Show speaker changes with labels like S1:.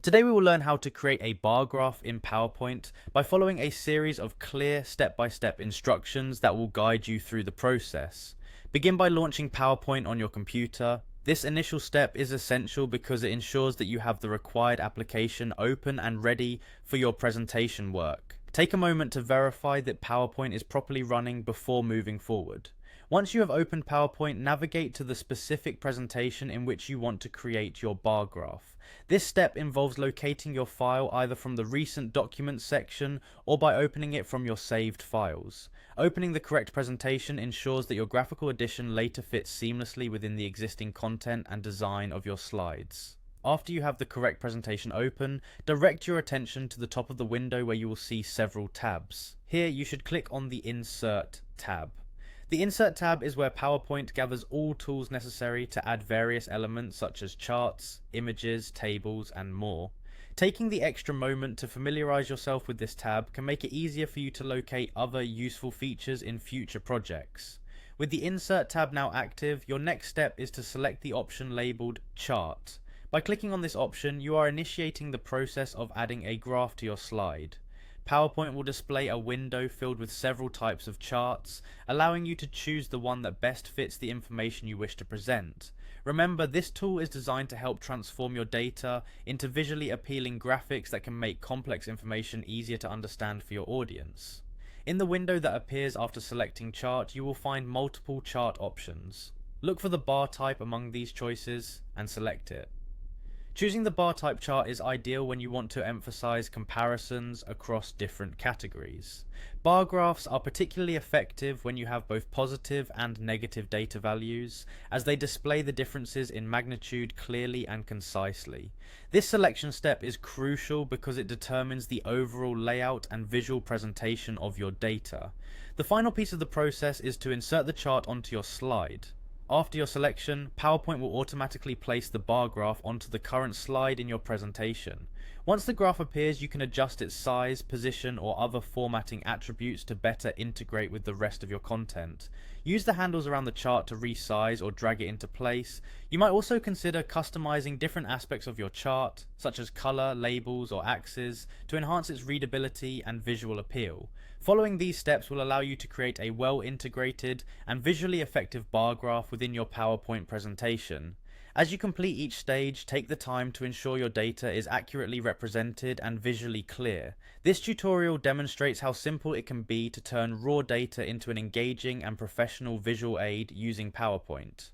S1: Today we will learn how to create a bar graph in PowerPoint by following a series of clear step-by-step instructions that will guide you through the process. Begin by launching PowerPoint on your computer. This initial step is essential because it ensures that you have the required application open and ready for your presentation work. Take a moment to verify that PowerPoint is properly running before moving forward. Once you have opened PowerPoint, navigate to the specific presentation in which you want to create your bar graph. This step involves locating your file either from the Recent Documents section or by opening it from your saved files. Opening the correct presentation ensures that your graphical addition later fits seamlessly within the existing content and design of your slides. After you have the correct presentation open, direct your attention to the top of the window where you will see several tabs. Here you should click on the Insert tab. The Insert tab is where PowerPoint gathers all tools necessary to add various elements such as charts, images, tables, and more. Taking the extra moment to familiarize yourself with this tab can make it easier for you to locate other useful features in future projects. With the Insert tab now active, your next step is to select the option labeled Chart. By clicking on this option, you are initiating the process of adding a graph to your slide. PowerPoint will display a window filled with several types of charts, allowing you to choose the one that best fits the information you wish to present. Remember, this tool is designed to help transform your data into visually appealing graphics that can make complex information easier to understand for your audience. In the window that appears after selecting chart, you will find multiple chart options. Look for the bar type among these choices and select it. Choosing the bar type chart is ideal when you want to emphasize comparisons across different categories. Bar graphs are particularly effective when you have both positive and negative data values, as they display the differences in magnitude clearly and concisely. This selection step is crucial because it determines the overall layout and visual presentation of your data. The final piece of the process is to insert the chart onto your slide. After your selection, PowerPoint will automatically place the bar graph onto the current slide in your presentation. Once the graph appears, you can adjust its size, position, or other formatting attributes to better integrate with the rest of your content. Use the handles around the chart to resize or drag it into place. You might also consider customizing different aspects of your chart, such as color, labels, or axes, to enhance its readability and visual appeal. Following these steps will allow you to create a well-integrated and visually effective bar graph within your PowerPoint presentation. As you complete each stage, take the time to ensure your data is accurately represented and visually clear. This tutorial demonstrates how simple it can be to turn raw data into an engaging and professional visual aid using PowerPoint.